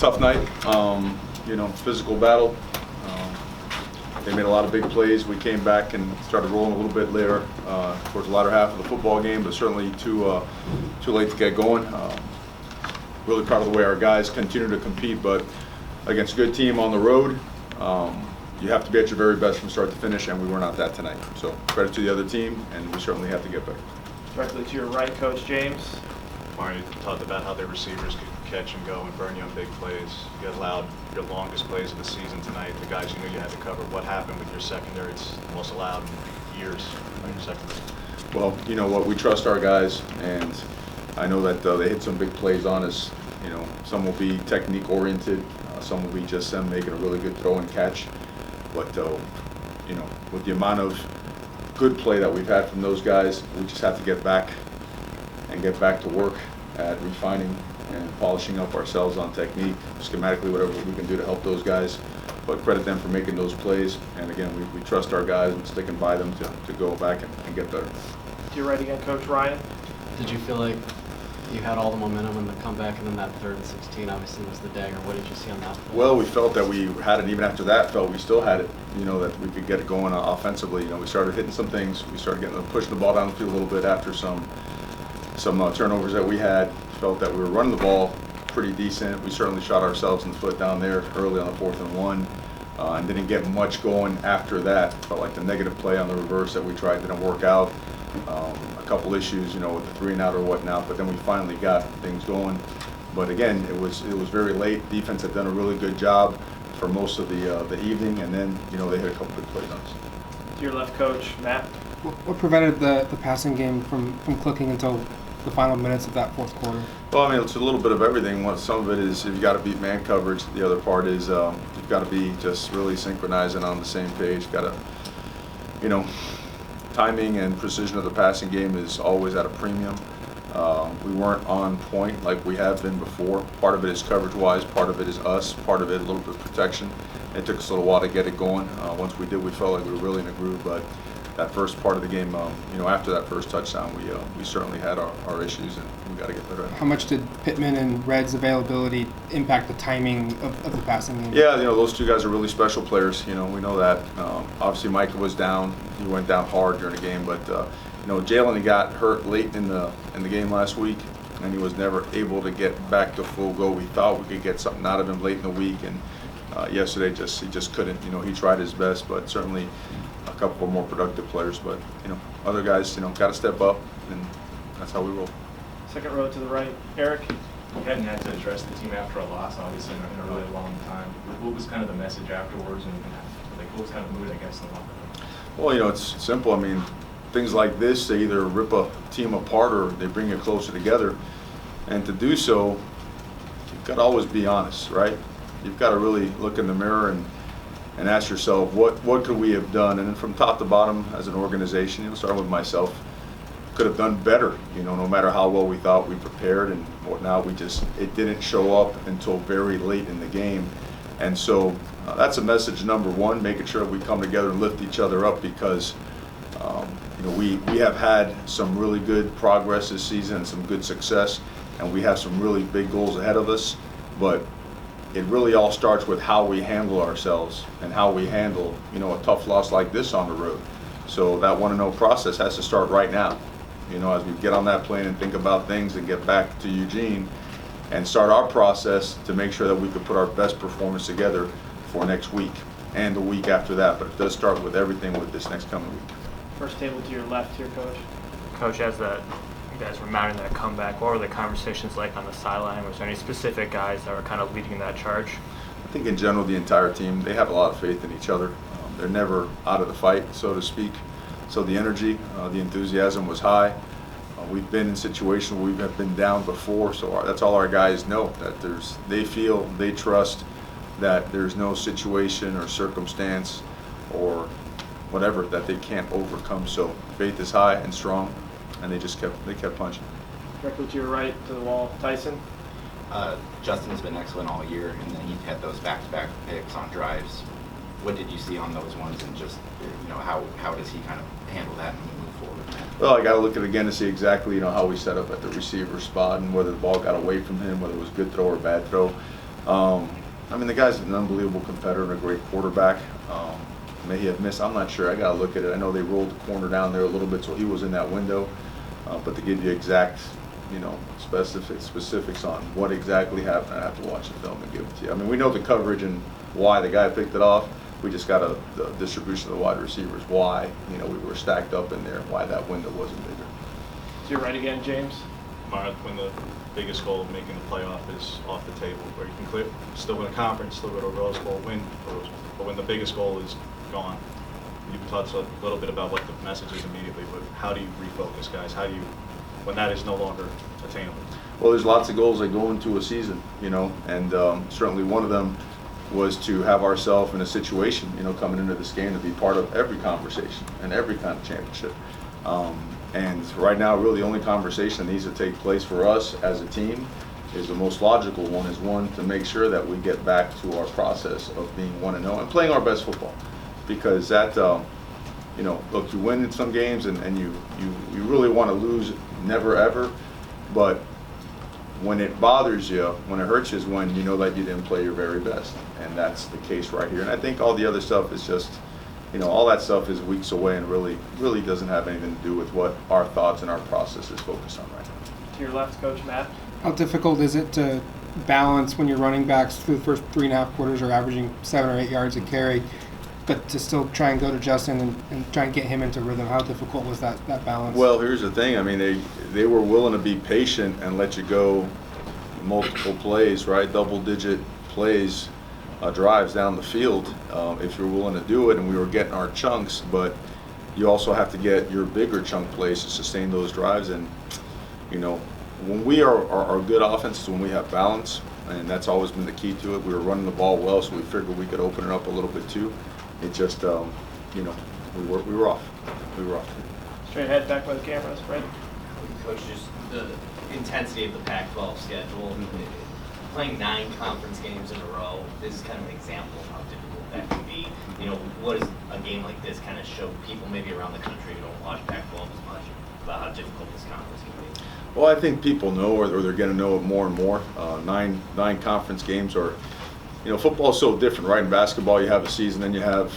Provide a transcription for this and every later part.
Tough night, physical battle. They made a lot of big plays. We came back and started rolling a little bit later towards the latter half of the football game, but certainly too late to get going. Really proud of the way our guys continue to compete, but against a good team on the road, you have to be at your very best from start to finish, and we were not that tonight. So credit to the other team, and we certainly have to get better. Directly to your right, Coach James. Mario talked about how their receivers could catch and go and burn you on big plays. You allowed your longest plays of the season tonight. The guys you knew you had to cover. What happened with your secondary? It's the most allowed in years by your secondary. Well, you know what? We trust our guys, and I know that they hit some big plays on us. Some will be technique oriented. Some will be just them making a really good throw and catch. But with the amount of good play that we've had from those guys, we just have to get back to work at refining and polishing up ourselves on technique, schematically, whatever we can do to help those guys. But credit them for making those plays. And again, we trust our guys and sticking by them to go back and get better. To your right again, Coach Ryan. Did you feel like you had all the momentum in the comeback, and then that 3rd and 16 obviously was the dagger? What did you see on that play? Well, we felt that we had it. Even after that, felt we still had it. That we could get it going offensively. We started hitting some things. We started pushing the ball down the field a little bit after some turnovers that we had. Felt that we were running the ball pretty decent. We certainly shot ourselves in the foot down there early on the 4th and 1, and didn't get much going after that. Felt like the negative play on the reverse that we tried didn't work out. A couple issues, with the 3 and out or whatnot, but then we finally got things going. But again, it was very late. Defense had done a really good job for most of the evening, and then they hit a couple good plays on us. To your left, Coach Matt. What prevented the passing game from clicking until the final minutes of that 4th quarter? Well, it's a little bit of everything. Some of it is you've got to beat man coverage. The other part is you've got to be just really synchronizing on the same page. Got to, timing and precision of the passing game is always at a premium. We weren't on point like we have been before. Part of it is coverage-wise. Part of it is us. Part of it a little bit of protection. It took us a little while to get it going. Once we did, we felt like we were really in a groove. But that first part of the game, after that first touchdown, we certainly had our issues, and we got to get better at it. How much did Pittman and Red's availability impact the timing of the passing game? Yeah, those 2 guys are really special players. We know that. Obviously, Micah was down. He went down hard during the game, but Jalen, he got hurt late in the game last week, and he was never able to get back to full go. We thought we could get something out of him late in the week, and yesterday he just couldn't. He tried his best, but certainly a couple more productive players. But other guys, got to step up, and that's how we roll. Second row to the right, Eric. You hadn't had to address the team after a loss, obviously, in a really long time. What was kind of the message afterwards, and what was kind of the mood, I guess, in the locker room? Well, it's simple. Things like this, they either rip a team apart or they bring you closer together. And to do so, you've got to always be honest, right? You've got to really look in the mirror and ask yourself, what could we have done? And then from top to bottom, as an organization, starting with myself, could have done better. No matter how well we thought we prepared and whatnot, it didn't show up until very late in the game. And so that's a message number 1, making sure we come together and lift each other up, because we have had some really good progress this season and some good success, and we have some really big goals ahead of us. But it really all starts with how we handle ourselves and how we handle, a tough loss like this on the road. So that want-to-know process has to start right now. As we get on that plane and think about things and get back to Eugene and start our process to make sure that we could put our best performance together for next week and the week after that. But it does start with everything with this next coming week. First table to your left here, Coach. Coach, as you guys were mounting that comeback, what were the conversations like on the sideline? Was there any specific guys that were kind of leading that charge? I think in general, the entire team, they have a lot of faith in each other. They're never out of the fight, so to speak. So the energy, the enthusiasm was high. We've been in situations where we have been down before, so that's all our guys know, that they feel, they trust that there's no situation or circumstance or whatever that they can't overcome. So faith is high and strong, and they kept punching. Directly to your right, to the wall, Tyson. Justin has been excellent all year, and then he had those back-to-back picks on drives. What did you see on those ones, and just how does he kind of handle that and move forward? Well, I got to look at it again to see exactly how we set up at the receiver spot and whether the ball got away from him, whether it was a good throw or bad throw. I mean, the guy's an unbelievable competitor and a great quarterback. May he have missed? I'm not sure. I got to look at it. I know they rolled the corner down there a little bit, so he was in that window. But to give you exact, specifics on what exactly happened, I have to watch the film and give it to you. I mean, we know the coverage and why the guy picked it off. We just got the distribution of the wide receivers, why, we were stacked up in there, why that window wasn't bigger. To your right again, James. Mario, when the biggest goal of making the playoff is off the table, where you can still win a conference, still go to a Rose Bowl, win a Rose Bowl, but when the biggest goal is gone, you've talked a little bit about what the message is immediately, but how do you refocus, guys? How do you, when that is no longer attainable? Well, there's lots of goals that go into a season, and certainly one of them was to have ourselves in a situation, coming into this game to be part of every conversation and every kind of championship. And right now, really the only conversation that needs to take place for us as a team is the most logical one, is one to make sure that we get back to our process of being 1-0 and playing our best football. Because that, look, you win in some games and you really want to lose, never ever, but when it bothers you, when it hurts you, is when you know that you didn't play your very best. And that's the case right here. And I think all the other stuff is just, all that stuff is weeks away and really doesn't have anything to do with what our thoughts and our process is focused on right now. To your left, Coach Matt. How difficult is it to balance when your running backs through the first 3.5 quarters are averaging 7 or 8 yards a carry, but to still try and go to Justin and try and get him into rhythm? How difficult was that balance? Well, here's the thing. I mean, they were willing to be patient and let you go multiple plays, right? Double-digit plays, drives down the field if you're willing to do it, and we were getting our chunks, but you also have to get your bigger chunk plays to sustain those drives. And, when we are good offenses, when we have balance, and that's always been the key to it. We were running the ball well, so we figured we could open it up a little bit too. It just, we were off. We were off. Straight ahead, back by the cameras, Fred. Coach, just the intensity of the Pac-12 schedule, playing 9 conference games in a row, this is kind of an example of how difficult that can be. What does a game like this kind of show people maybe around the country who don't watch Pac-12 as much about how difficult this conference can be? Well, I think people know, or they're going to know it more and more. 9 conference games are, football is so different, right? In basketball, you have a season, then you have,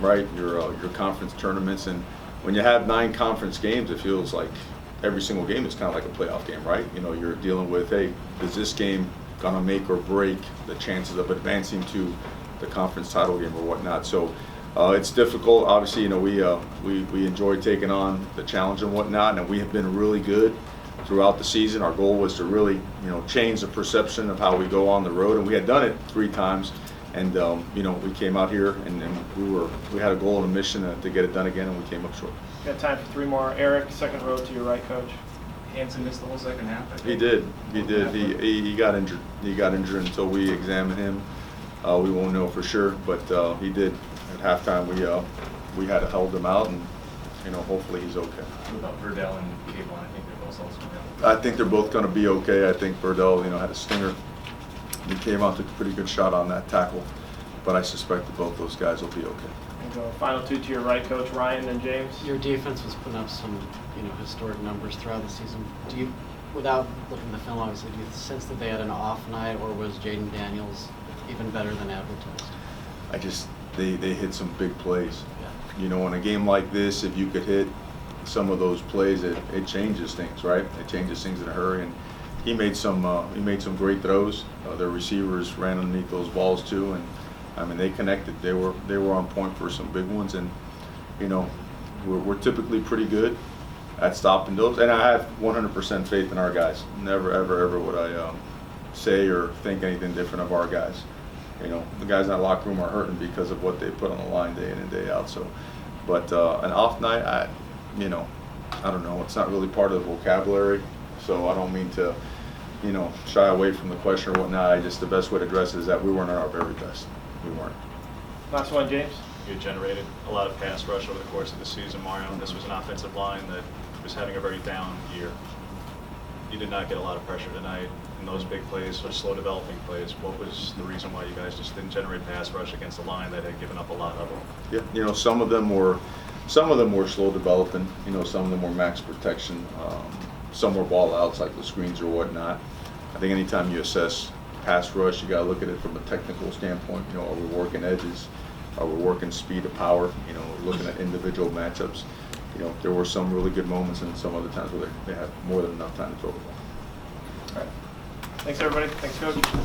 right, your conference tournaments, and when you have 9 conference games, it feels like every single game is kind of like a playoff game, right? You're dealing with, hey, is this game gonna make or break the chances of advancing to the conference title game or whatnot? So it's difficult. Obviously, we enjoy taking on the challenge and whatnot, and we have been really good throughout the season. Our goal was to really, change the perception of how we go on the road, and we had done it 3 times. And we came out here and we had a goal and a mission to get it done again, and we came up short. Got time for 3 more. Eric, second row to your right, Coach. Hanson missed the whole second half, I He think. did. He got injured. He got injured until we examined him. We won't know for sure, but he did. At halftime, we had to hold him out, and hopefully he's okay. What about Verdell and Cable? I think they're both also down. I think they're both going to be okay. I think Verdell, had a stinger. He came out, took a pretty good shot on that tackle, but I suspect that both those guys will be okay. And go final 2 to your right, Coach. Ryan and James. Your defense was putting up some, historic numbers throughout the season. Do you, without looking at the film, obviously, do you sense that they had an off night, or was Jaden Daniels even better than advertised? They hit some big plays. Yeah. In a game like this, if you could hit some of those plays, it changes things, right? It changes things in a hurry, and he made some great throws. Their receivers ran underneath those balls too, and I mean they connected. They were on point for some big ones, and we're typically pretty good at stopping those. And I have 100% faith in our guys. Never ever would I say or think anything different of our guys. The guys in that locker room are hurting because of what they put on the line day in and day out. So, but an off night, I don't know. It's not really part of the vocabulary, so I don't mean to, shy away from the question or whatnot. The best way to address it is that we weren't at our very best. We weren't. Last one, James. You generated a lot of pass rush over the course of the season, Mario, and this was an offensive line that was having a very down year. You did not get a lot of pressure tonight in those big plays or slow developing plays. What was the reason why you guys just didn't generate pass rush against a line that had given up a lot of them? Yeah, some of them were slow developing. Some of them were max protection. Some were ball outs like the screens or whatnot. I think anytime you assess pass rush, you got to look at it from a technical standpoint. You know, are we working edges? Are we working speed of power? You know, looking at individual matchups. You know, there were some really good moments and some other times where they had more than enough time to throw the ball. All right. Thanks, everybody. Thanks, Coach.